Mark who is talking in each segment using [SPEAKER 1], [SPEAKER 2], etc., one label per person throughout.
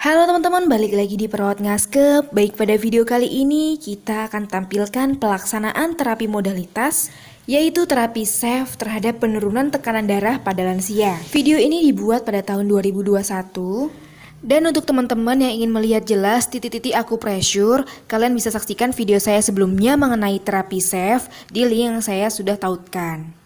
[SPEAKER 1] Halo teman-teman, balik lagi di Perawat Ngaskep. Baik, pada video kali ini kita akan tampilkan pelaksanaan terapi modalitas, yaitu terapi SAFE terhadap penurunan tekanan darah pada lansia. Video ini dibuat pada tahun 2021. Dan untuk teman-teman yang ingin melihat jelas titik-titik akupressure, kalian bisa saksikan video saya sebelumnya mengenai terapi SAFE di link yang saya sudah tautkan.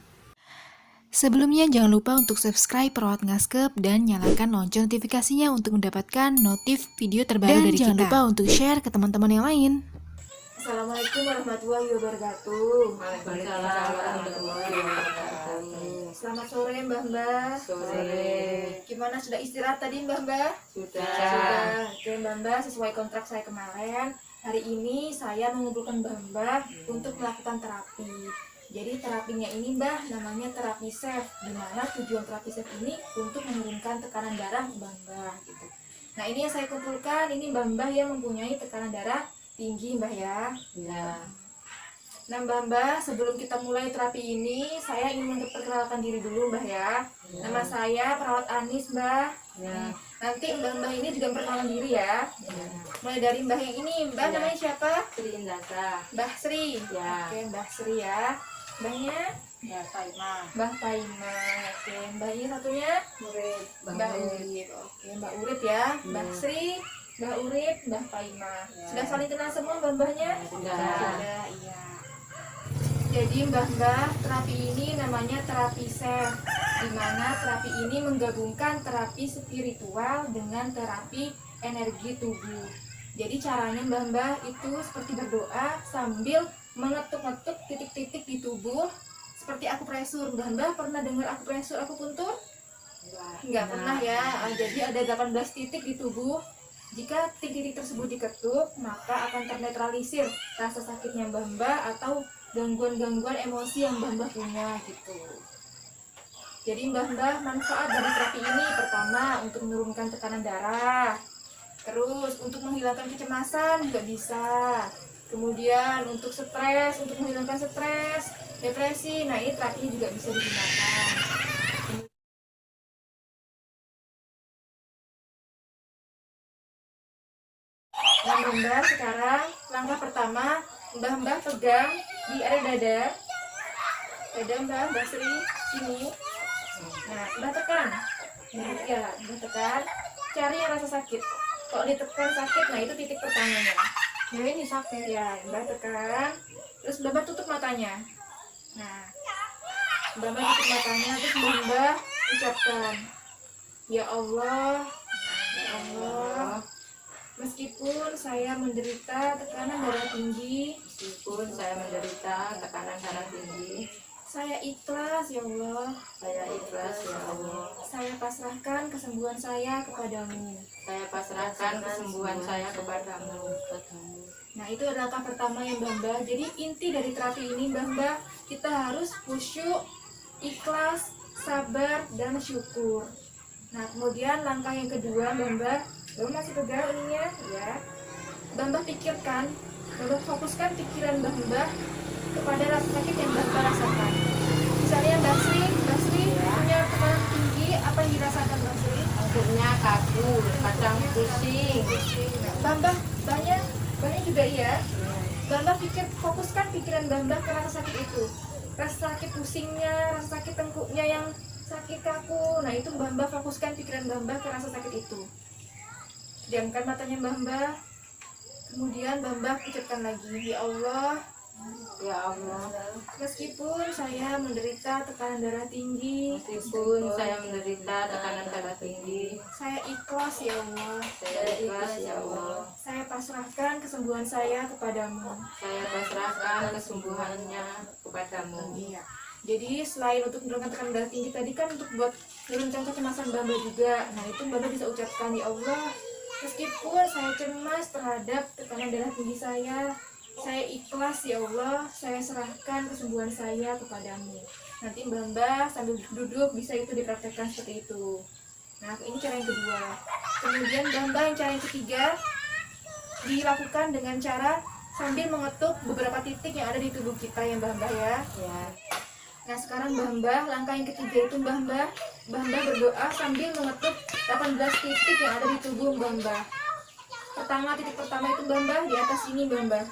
[SPEAKER 1] Sebelumnya jangan lupa untuk subscribe Perawat Ngaskep dan nyalakan lonceng notifikasinya untuk mendapatkan notif video terbaru dari kita. Dan jangan lupa untuk share ke teman-teman yang lain.
[SPEAKER 2] Assalamualaikum warahmatullahi wabarakatuh.
[SPEAKER 3] Waalaikumsalam warahmatullahi wabarakatuh.
[SPEAKER 2] Selamat sore Mbah.
[SPEAKER 3] Sore.
[SPEAKER 2] Gimana, sudah istirahat tadi Mbah?
[SPEAKER 3] Sudah.
[SPEAKER 2] Oke Mbah, sesuai kontrak saya kemarin, hari ini saya mengumpulkan Mbah untuk melakukan terapi. Jadi terapinya ini Mbah namanya terapi SAFE, di mana tujuan terapi SAFE ini untuk menurunkan tekanan darah Mbah gitu. Nah, ini yang saya kumpulkan, ini Mbah yang mempunyai tekanan darah tinggi Mbah ya.
[SPEAKER 3] Ya.
[SPEAKER 2] Nah Mbah, sebelum kita mulai terapi ini, saya ingin memperkenalkan diri dulu Mbah ya. Nama saya Perawat Anis Mbah.
[SPEAKER 3] Ya.
[SPEAKER 2] Nanti Mbah ini juga memperkenalkan diri ya. Mulai dari Mbah yang ini, Mbah
[SPEAKER 3] Ya.
[SPEAKER 2] namanya siapa?
[SPEAKER 3] Sri Indasa.
[SPEAKER 2] Mbah Sri.
[SPEAKER 3] Ya.
[SPEAKER 2] Oke, Mbah Sri ya. Mbahnya
[SPEAKER 3] Ya, Saima.
[SPEAKER 2] Mbah Paima. Oke, Mbah ini satunya
[SPEAKER 3] Murid.
[SPEAKER 2] Mbah Urip. Oke, Mbah Urip ya. Mbah Sri, Mbah Urip, Mbah Paima.
[SPEAKER 3] Ya.
[SPEAKER 2] Sudah saling kenal semua Mbah-mbahnya?
[SPEAKER 3] Sudah.
[SPEAKER 2] Sudah, iya. Jadi Mbah, terapi ini namanya terapi SAFE, di mana terapi ini menggabungkan terapi spiritual dengan terapi energi tubuh. Jadi caranya Mbah itu seperti berdoa sambil mengetuk-ngetuk titik-titik di tubuh seperti akupresur. Mbah pernah dengar akupresur, akupuntur? Enggak pernah ya. Jadi ada 18 titik di tubuh. Jika titik-titik tersebut diketuk, maka akan ternetralisir rasa sakitnya Mbah atau gangguan-gangguan emosi yang Mbah punya gitu. Jadi Mbah, manfaat dari terapi ini pertama untuk menurunkan tekanan darah. Terus untuk menghilangkan kecemasan juga bisa. Kemudian untuk stres, untuk menghilangkan stres, depresi. Nah, ini terapi juga bisa digunakan. Nah Mbah, sekarang langkah pertama Mbah pegang di area dada Mbah Sri sini. Nah, Mbah tekan. Ya, Mbah tekan. Cari yang rasa sakit. Kalau ditekan sakit, nah itu titik pertamanya. Ya ini sakit ya, Mbah tekan. Terus Mbah tutup matanya. Nah, Mbah tutup matanya, terus Mbah ucapkan, Ya Allah, ya Allah. Meskipun saya menderita tekanan darah tinggi,
[SPEAKER 3] Meskipun saya menderita tekanan darah tinggi,
[SPEAKER 2] saya ikhlas ya Allah.
[SPEAKER 3] saya ikhlas ya Allah.
[SPEAKER 2] Saya pasrahkan kesembuhan saya kepadamu.
[SPEAKER 3] Saya pasrahkan kesembuhan saya kepadamu.
[SPEAKER 2] Nah, itu adalah langkah pertama yang Mbah. Jadi inti dari terapi ini Mbah, kita harus khusyuk, ikhlas, sabar, dan syukur. Nah, kemudian langkah yang kedua Mbah masih pegang ininya ya. Mbah pikirkan, Mbah fokuskan pikiran Mbah kepada rasa sakit yang Mbah rasakan. Misalnya Mbah Sri punya tekanan tinggi, apa yang dirasakan Mbah Sri?
[SPEAKER 3] Maksudnya kaku, kadang pusing.
[SPEAKER 2] Mbahnya juga iya. Mbah fokuskan pikiran Mbah ke rasa sakit itu. Rasa sakit pusingnya, rasa sakit tengkuknya yang sakit kaku. Nah, itu Mbah fokuskan pikiran Mbah ke rasa sakit itu. Diamkan matanya Mbah. Kemudian Mbah ucapkan lagi, Ya Allah,
[SPEAKER 3] Ya Allah,
[SPEAKER 2] meskipun saya menderita tekanan darah tinggi,
[SPEAKER 3] meskipun saya menderita tekanan darah tinggi,
[SPEAKER 2] saya ikhlas ya Allah.
[SPEAKER 3] saya ikhlas ya Allah.
[SPEAKER 2] Saya pasrahkan kesembuhan saya kepadamu.
[SPEAKER 3] Saya pasrahkan kesembuhannya kepadamu.
[SPEAKER 2] Iya. Jadi selain untuk menurunkan tekanan darah tinggi tadi kan untuk buat menurunkan kecemasan Mbah juga. Nah, itu Mbah bisa ucapkan, Ya Allah, meskipun saya cemas terhadap tekanan darah tinggi saya ikhlas ya Allah, saya serahkan kesembuhan saya kepadamu. Nanti Mbah sambil duduk bisa itu dipraktekkan seperti itu. Nah, ini cara yang kedua. Kemudian Mbah yang cara yang ketiga dilakukan dengan cara sambil mengetuk beberapa titik yang ada di tubuh kita ya Mbah ya.
[SPEAKER 3] Ya.
[SPEAKER 2] Nah, sekarang Mbah langkah yang ketiga itu Mbah Mbah berdoa sambil mengetuk 18 titik yang ada di tubuh Mbah. Titik pertama itu Mbah di atas sini Mbah.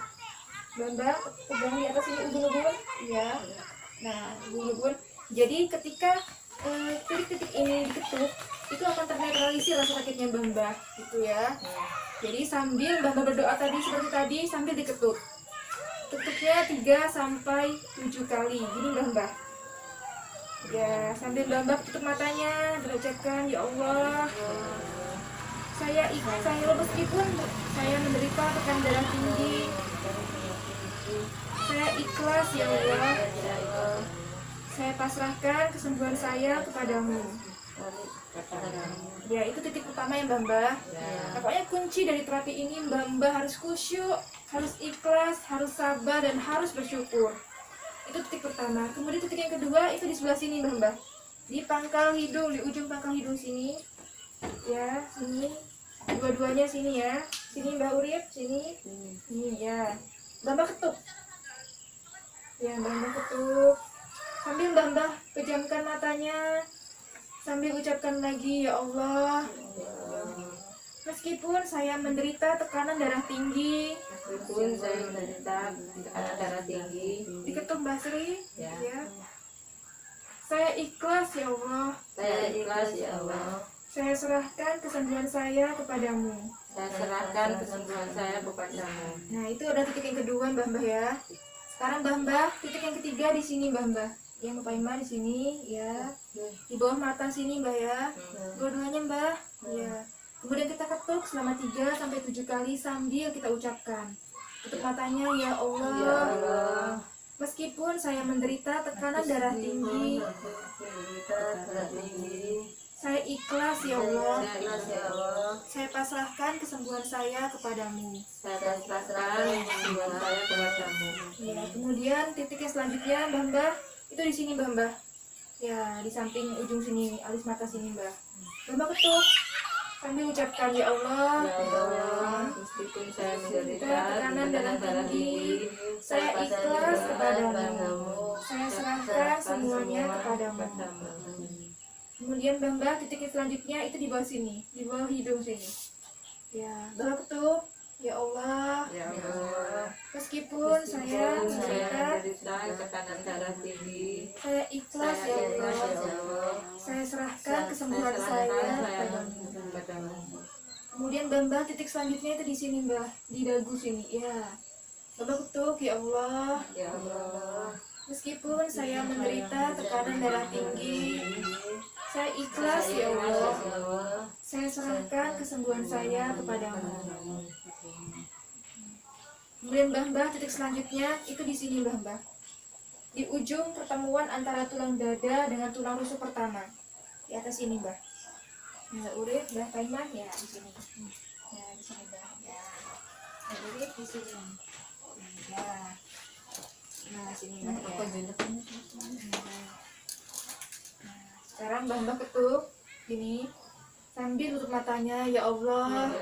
[SPEAKER 2] Mbah pegang di atas ini ubun-ubun, ya. Nah, ubun-ubun. Jadi ketika titik-titik ini diketuk, itu akan ternetralisir rasa sakitnya Mbah, gitu ya. Jadi sambil Mbah berdoa tadi seperti tadi sambil diketuk. Ketuknya 3 sampai 7 kali. Gini Mbah. Ya, sambil Mbah tutup matanya, berucapkan, ya Allah, saya meskipun saya menderita tekanan darah tinggi, saya ikhlas ya Allah. Saya pasrahkan kesembuhan saya kepadamu. Ya, itu titik utama ya Mbah. Pokoknya kunci dari terapi ini Mbah harus khusyuk, harus ikhlas, harus sabar, dan harus bersyukur. Itu titik pertama. Kemudian titik yang kedua itu di sebelah sini Mbah. Di pangkal hidung, di ujung pangkal hidung sini. Ya, sini. Dua-duanya sini ya. Sini Mbah Urip, sini. Ini ya. Mbah ketuk. Ya, Mbah ketuk. Sambil Mbah pejamkan matanya. Sambil ucapkan lagi, ya Allah, meskipun saya menderita tekanan darah tinggi, diketuk Mbah Sri, ya. Saya ikhlas ya Allah. Saya serahkan kesembuhan saya kepadamu. Nah, itu ada titik yang kedua Mbah ya. Sekarang Mbah, titik yang ketiga di sini Mbah. Yang Bapak Ima di sini ya. Di bawah mata sini Mbah ya. Dua-duanya Mbah. Ya. Kemudian kita ketuk selama 3 sampai 7 kali sambil kita ucapkan. Tutup matanya, ya Allah. Meskipun saya menderita tekanan darah tinggi, saya ikhlas ya Allah. Saya pasrahkan kesembuhan saya kepadamu. Ya, kemudian titik yang selanjutnya Mbah, itu di sini Mbah. Ya, di samping ujung sini, alis mata sini Mbah. Mbah ketuk sambil ucapkan, ya Allah,
[SPEAKER 3] meskipun saya menderita
[SPEAKER 2] tekanan darah tinggi, saya ikhlas kepadamu. Saya serahkan semuanya kepadamu. Kemudian Mbah, titik yang selanjutnya itu di bawah sini, di bawah hidung sini. Ya, Mbah ketuk, ya Allah, meskipun saya menderita
[SPEAKER 3] tekanan darah tinggi,
[SPEAKER 2] saya ikhlas ya Allah. Saya serahkan kesembuhan saya kepadamu. Kemudian Mbah, titik selanjutnya itu di sini Mbah, di dagu sini. Ya, Mbah ketuk, ya Allah, meskipun saya menderita tekanan darah tinggi, saya ikhlas ya Allah. Saya serahkan kesembuhan saya kepadamu. Kemudian Mbah, titik selanjutnya itu di sini Mbah. Di ujung pertemuan antara tulang dada dengan tulang rusuk pertama. Di atas ini Mbah. Mbah Urip, Mbah Paiman ya di sini. Ya, di sini Mbah. Ya. Mbah Urip di sini. Ya. Nah, sini Mbah ya. Sekarang Mbah ketuk ini sambil tutup matanya, ya Allah,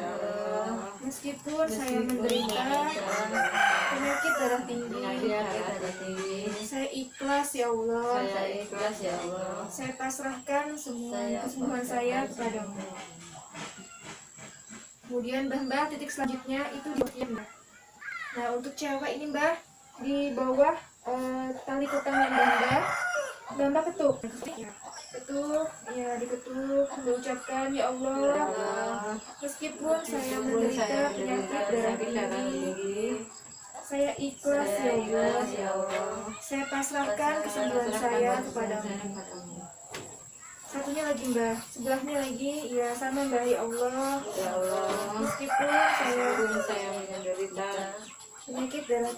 [SPEAKER 2] meskipun saya menderita penyakit darah tinggi, saya ikhlas ya Allah. Saya pasrahkan semua kesembuhan saya kepadamu. Kemudian Mbah, titik selanjutnya itu di bawah Mbah. Nah, untuk cewek ini Mbah, di bawah tali kotangnya Mbah ketuk. Ketuk, ya diketuk, mengucapkan, ya Allah, meskipun saya menderita penyakit darah tinggi, saya ikhlas ya Allah. Saya pasrahkan kesembuhan saya kepadamu. Satunya lagi Mbah, sebelahnya lagi, ya sama Mbah, ya Allah, meskipun saya
[SPEAKER 3] menderita
[SPEAKER 2] penyakit darah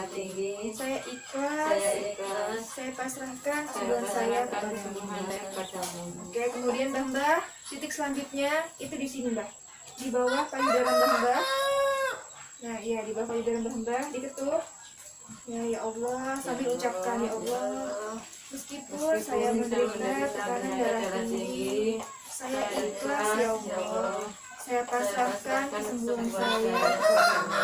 [SPEAKER 2] tinggi, saya ikhlas, saya pasrahkan kesembuhan saya kepadamu. Oke, kemudian Mbah, titik selanjutnya itu di sini Mbah, di bawah payudara Mbah. Nah, iya, di bawah payudara Mbah diketuk. Ya Allah, sambil ucapkan, ya Allah, meskipun saya menderita tekanan darah tinggi, saya ikhlas ya Allah. Saya pasrahkan kesembuhan saya kepadamu.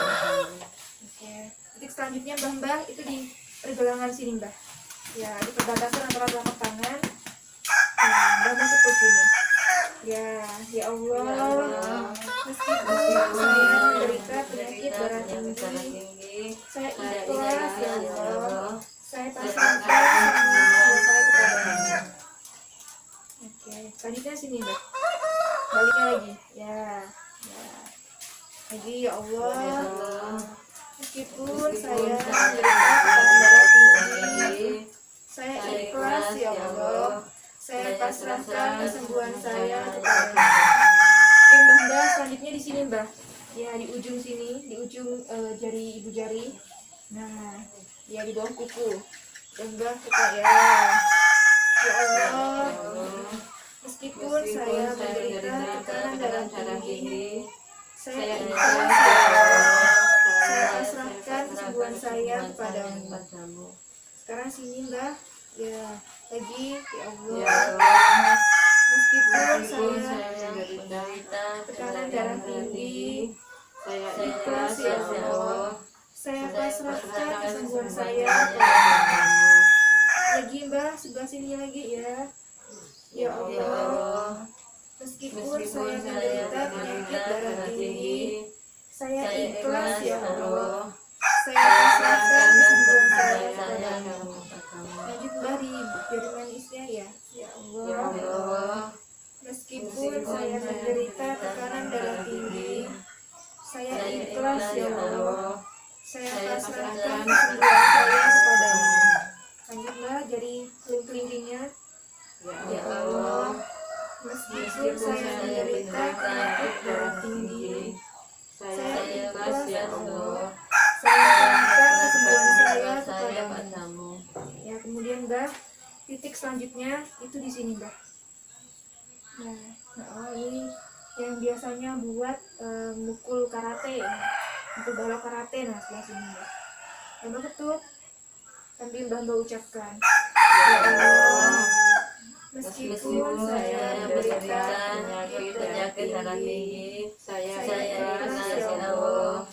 [SPEAKER 2] Oke, titik selanjutnya Mbah itu di pergelangan sini Mbah. Ya, di perbatasan antara telapak tangan. Mbak ketuk ini. Ya Allah. Meskipun saya menderita penyakit darah tinggi, saya ikhlas ya Allah. Saya pasrahkan semua saya kepada-Mu. Oke, selanjutnya sini Mbak. Baliknya lagi. Ya. Lagi ya Allah. Meskipun saya menderita tekanan darah tinggi, saya ikhlas ya Allah. Saya pasrahkan kesembuhan saya kepada-Mu. Oke Mbah, selanjutnya di sini Mbah. Ya di ujung sini, di ujung jari ibu jari. Nah, ya di bawah kuku. Dan Mbah kita ya. Ya Allah. Meskipun saya menderita tekanan darah tinggi, saya ikhlas ya Allah. Saya pasrahkan kesembuhan saya kepada-Mu. Sekarang sini Mbah. Ya, lagi ya Allah. Meskipun saya menderita tekanan darah tinggi, saya ikhlas ya Allah. Saya pasrahkan kesembuhan saya kepada-Mu. Lagi Mbah, sebelah sini lagi ya. Ya Allah. Meskipun saya menderita penyakit darah tinggi, saya ikhlas ya Allah. Saya pasrahkan kesembuhan saya kepada-Mu. Lanjut Mbah di jari manisnya ya. Ya Allah. Meskipun saya menderita tekanan darah tinggi, saya ikhlas ya Allah. Saya pasrahkan kesembuhan saya kepada-Mu. Lanjut Mbah jari kelingkingnya. Ya Allah. Meskipun saya menderita penyakit darah tinggi, saya ikhlas ya Allah. Saya pasrahkan kesembuhan saya kepada-Mu. Ya, kemudian Mbah, titik selanjutnya itu di sini Mbah. Nah, ini yang biasanya buat mukul karate, untuk balok karate. Nah, sebelah sini Mbah. Mbah ketuk sambil Mbah ucapkan. Ya Allah. Meskipun saya menderita penyakit darah tinggi, saya ikhlas ya Allah.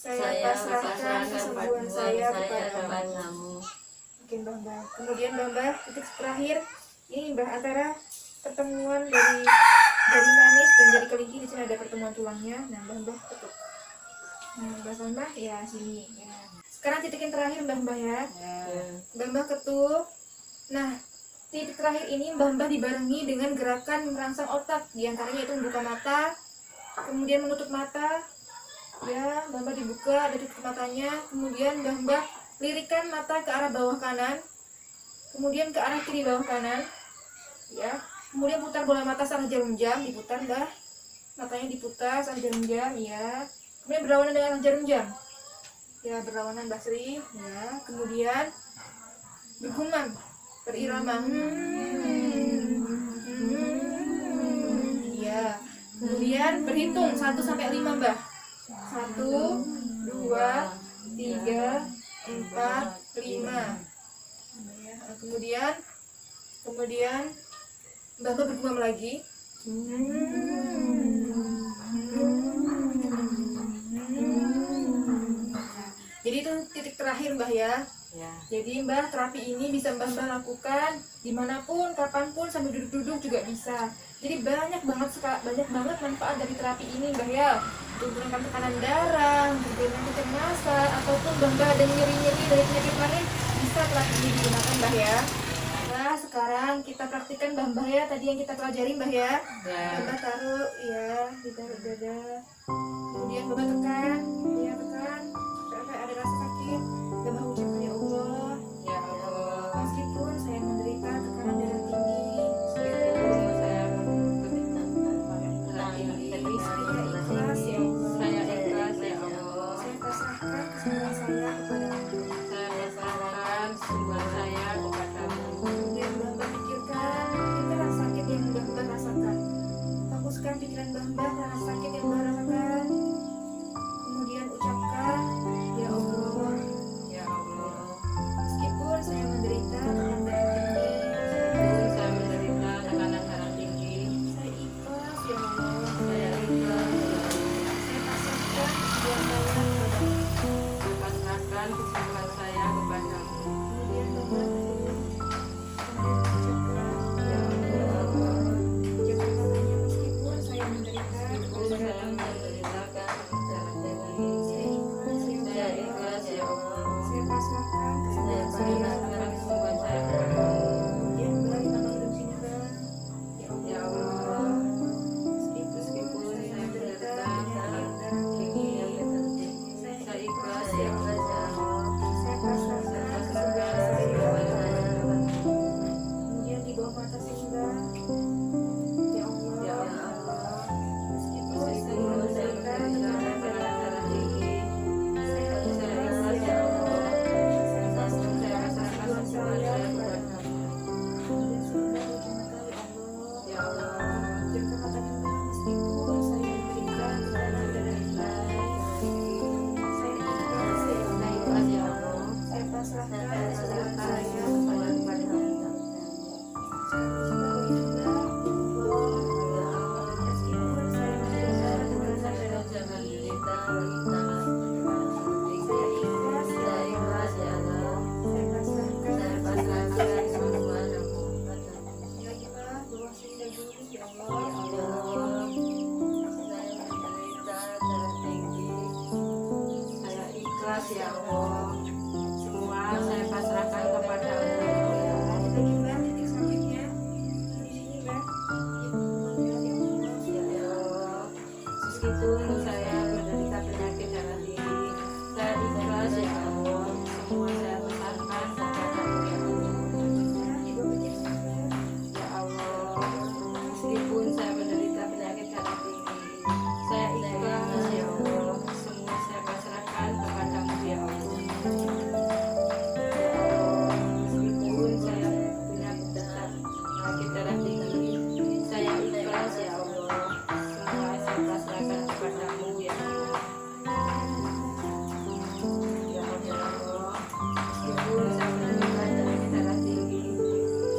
[SPEAKER 2] Saya pasrahkan kesembuhan saya kepada-Mu. Oke Mbah. Kemudian Mbah, titik terakhir ini Mbah antara pertemuan dari jari manis dan jari kelingking. Di sini ada pertemuan tulangnya. Nah Mbah ketuk. Nah Mbah ya sini. Ya. Sekarang titik yang terakhir Mbah ya. Mbah ketuk. Nah titik terakhir ini Mbah dibarengi dengan gerakan merangsang otak. Di antaranya itu membuka mata, kemudian menutup mata. Ya, Mbah dibuka, ada tutup matanya. Kemudian Mbah lirikan mata ke arah bawah kanan, kemudian ke arah kiri bawah kanan. Ya, kemudian putar bola mata searah jarum jam, diputar Mbah. Matanya diputar searah jarum jam, ya. Kemudian berlawanan dengan arah jarum jam. Ya, berlawanan Mbah Sri. Ya, kemudian bergumam, berirama. Ya. Kemudian berhitung 1 sampai 5 Mbah. 1, 2, 3, 4, 5. Kemudian Mbah bergumam lagi. Jadi itu titik terakhir Mbah ya. Jadi Mbah, terapi ini bisa Mbah lakukan dimanapun, kapanpun, sambil duduk-duduk juga bisa. Jadi banyak banget manfaat dari terapi ini Mbah ya. Untuk menurunkan tekanan darah, menurunkan kecemasan, ataupun Mbah ada nyeri-nyeri dari penyakit lain, bisa terapi ini digunakan Mbah ya. Nah sekarang kita praktikkan Mbah ya, tadi yang kita pelajari Mbah ya. Mbah taruh ya, ditaruh dada. Kemudian Mbah tekan, ya tekan sampai ada rasa sakit. Mbah ucapkan ya Allah.
[SPEAKER 3] Ya Allah.
[SPEAKER 2] Meskipun saya menderita tekanan darah tinggi,
[SPEAKER 3] Meskipun saya menderita
[SPEAKER 2] saya ikhlas ya Allah.
[SPEAKER 3] Saya ikhlas ya Allah.
[SPEAKER 2] Saya pasrahkan kesembuhan saya kepada-Mu.
[SPEAKER 3] Saya pasrahkan kesembuhan saya kepada-Mu.
[SPEAKER 2] Kemudian Mbah pikirkan rasa sakit yang Mbah rasakan. Fokuskan pikiran Mbah ke rasa sakit yang Mbah rasakan. Kemudian ucapkan ya Allah.
[SPEAKER 3] Ya Allah.
[SPEAKER 2] Meskipun saya menderita tekanan darah tinggi,
[SPEAKER 3] Meskipun saya menderita tekanan darah tinggi,
[SPEAKER 2] saya ikhlas ya Allah.
[SPEAKER 3] saya ikhlas.
[SPEAKER 2] Saya pasrahkan kesembuhan saya kepada-Mu.
[SPEAKER 3] Saya pasrahkan kesembuhan saya kepada-Mu.
[SPEAKER 2] Kemudian Mbah ucapkan ya Allah.
[SPEAKER 3] serahkan darah daging. Saya ikhlas ya Allah.
[SPEAKER 2] Saya pasrahkan
[SPEAKER 3] Saya pasrahkan kesembuhan saya kepadamu.
[SPEAKER 2] Kemudian kembali tangan hidup sini Bang.
[SPEAKER 3] Ya Allah, meskipun saya menderita darah tinggi yang tertinggi, saya ikhlas ya Allah.
[SPEAKER 2] Saya pasrahkan kesembuhan
[SPEAKER 3] Saya
[SPEAKER 2] saya.
[SPEAKER 3] kepadamu.
[SPEAKER 2] Kemudian di bawah mata sini Bang. Ya Allah.
[SPEAKER 3] Ya Allah,
[SPEAKER 2] Meskipun saya
[SPEAKER 3] meskipun saya
[SPEAKER 2] menderita
[SPEAKER 3] menderita darah tinggi,
[SPEAKER 2] saya
[SPEAKER 3] saya ikhlas ya Allah. Saya pasrahkan kesembuhan saya kepadamu. Ya Allah,
[SPEAKER 2] Meskipun saya menderita tekanan darah tinggi, saya ikhlas ya Allah.
[SPEAKER 3] saya ikhlas ya Allah.
[SPEAKER 2] Saya pasrahkan
[SPEAKER 3] Saya
[SPEAKER 2] kesembuhan
[SPEAKER 3] pasrahkan
[SPEAKER 2] saya
[SPEAKER 3] kesembuhan kepadamu.
[SPEAKER 2] meskipun saya menderita tekanan darah
[SPEAKER 3] Jangan
[SPEAKER 2] tinggi,
[SPEAKER 3] menderita
[SPEAKER 2] saya ikhlas ya
[SPEAKER 3] saya
[SPEAKER 2] Allah.
[SPEAKER 3] ikhlas ya Allah.
[SPEAKER 2] Saya pasrahkan
[SPEAKER 3] Saya pasrahkan semuanya kepadamu.
[SPEAKER 2] lagi Pak, bawah sini dan dulu ya
[SPEAKER 3] Ya
[SPEAKER 2] Allah.
[SPEAKER 3] Allah, saya menderita darah tinggi. Saya ikhlas ya Allah. Semua saya pasrahkan kepadamu.
[SPEAKER 2] Lanjut lagi Mbak, titik selanjutnya di sini Mbak.
[SPEAKER 3] Ya Allah, meskipun saya menderita penyakit darah tinggi, saya ikhlas ya Allah. Semua saya pasrahkan kepadamu ya Allah.
[SPEAKER 2] Di bawah titik sini Mbak.
[SPEAKER 3] Ya Allah, meskipun saya menderita penyakit darah tinggi, saya ikhlas ya Allah. Semua saya pasrahkan kepadamu ya Allah. Ya Allah, meskipun saya punya penyakit darah tinggi, saya ikhlas ya Allah. Semua saya pasrahkan kepadamu ya Allah. Ya Allah, meskipun saya menderita penyakit darah tinggi,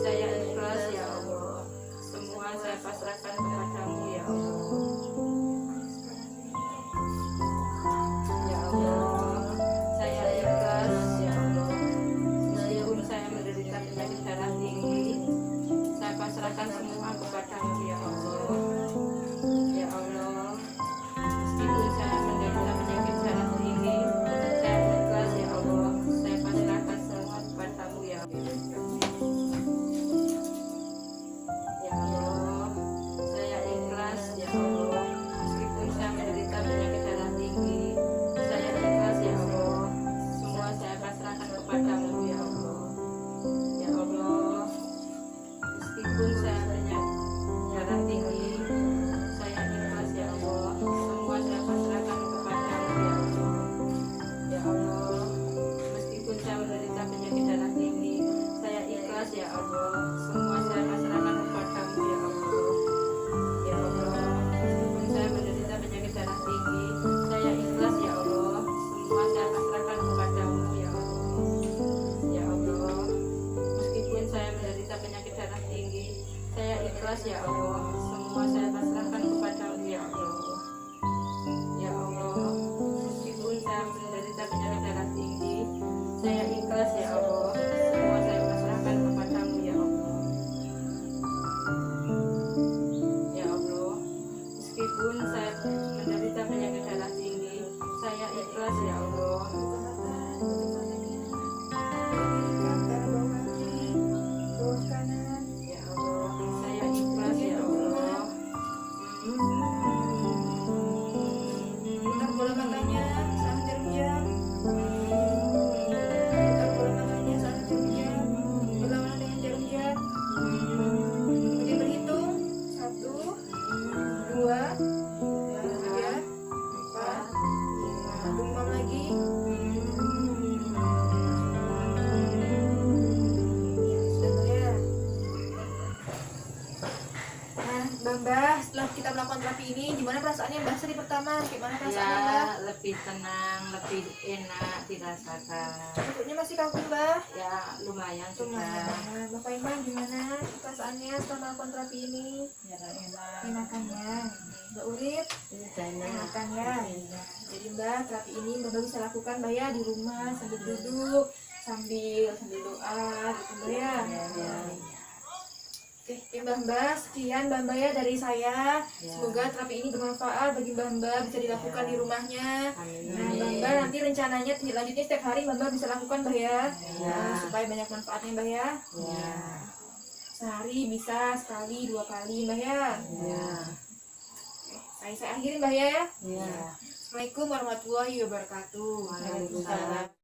[SPEAKER 3] saya ikhlas ya Allah. Semua saya pasrahkan kepadamu ya Allah. Ya Allah, saya ikhlas ya Allah. Meskipun saya menderita penyakit darah tinggi, saya pasrahkan semua kepadamu ya Allah. Ya Allah, meskipun saya menderita penyakit darah tinggi, saya ikhlas ya Allah. Saya pasrahkan semua kepadamu ya Allah. Ya Allah, saya ikhlas ya Allah. Meskipun saya menderita penyakit darah tinggi, saya ikhlas ya Allah. Semua saya pasrahkan kepadamu ya Allah. Ya Allah, meskipun saya penyakit darah tinggi, saya ikhlas ya Allah. Semua saya pasrahkan kepadamu ya Allah. Ya Allah, meskipun saya menderita penyakit darah tinggi, saya ikhlas ya Allah. Semua saya pasrahkan kepadamu ya Allah. Ya Allah, meskipun saya menderita penyakit darah tinggi, saya ikhlas ya Allah. Semua saya pasrahkan kepadamu ya Allah. Ya Allah, meskipun saya menderita penyakit darah tinggi, saya ikhlas ya Allah. Semua saya pasrahkan kepadamu ya Allah. Ya Allah, meskipun saya menderita penyakit darah tinggi, saya ikhlas ya Allah. Semua saya pasrahkan kepadamu ya Allah. Ya Allah, meskipun saya menderita penyakit darah tinggi, saya ikhlas ya Allah.
[SPEAKER 2] Bawah kanan.
[SPEAKER 3] Ya Allah, saya ikhlas ya Allah.
[SPEAKER 2] Putar bola matanya sampai jarum jam. Putar bola matanya sampai jarum jam. Berlawanan dengan jarum jam. Kemudian berhitung 1, 2, 3, 4, 5. Demam lagi. Sudah ya. Nah, Mbak, setelah kita melakukan terapi ini, gimana perasaannya Mbak Sri pertama? Gimana perasaannya Mbak?
[SPEAKER 3] Ya, lebih tenang, lebih enak dirasakan.
[SPEAKER 2] Bentuknya masih kaku Mbak?
[SPEAKER 3] Ya, lumayan sudah.
[SPEAKER 2] Lumayan. Bapak Iman gimana perasaannya setelah melakukan terapi ini?
[SPEAKER 3] Ya, enak.
[SPEAKER 2] Enakan ya. Mbak Urip,
[SPEAKER 3] Sudah
[SPEAKER 2] enakan ya. Jadi Mbak, terapi ini Mbak bisa lakukan Mbak ya di rumah sambil duduk, sambil doa gitu Mbak ya.
[SPEAKER 3] Ya.
[SPEAKER 2] Oke, Mbah-mbah, sekian Mbah-mbah ya dari saya.
[SPEAKER 3] Ya.
[SPEAKER 2] Semoga terapi ini bermanfaat bagi Mbah-mbah, bisa dilakukan di rumahnya.
[SPEAKER 3] Amin.
[SPEAKER 2] Nah, Mbah-mbah nanti rencananya lanjutnya setiap hari Mbah-mbah bisa lakukan, Mbah ya.
[SPEAKER 3] Ya.
[SPEAKER 2] Nah, supaya banyak manfaatnya, Mbah ya.
[SPEAKER 3] Ya.
[SPEAKER 2] Sehari bisa sekali, 2 kali, Mbah ya.
[SPEAKER 3] Ya.
[SPEAKER 2] Oke, saya akhirin, Mbah ya.
[SPEAKER 3] Ya.
[SPEAKER 2] Assalamualaikum warahmatullahi wabarakatuh.
[SPEAKER 3] Waalaikumsalam.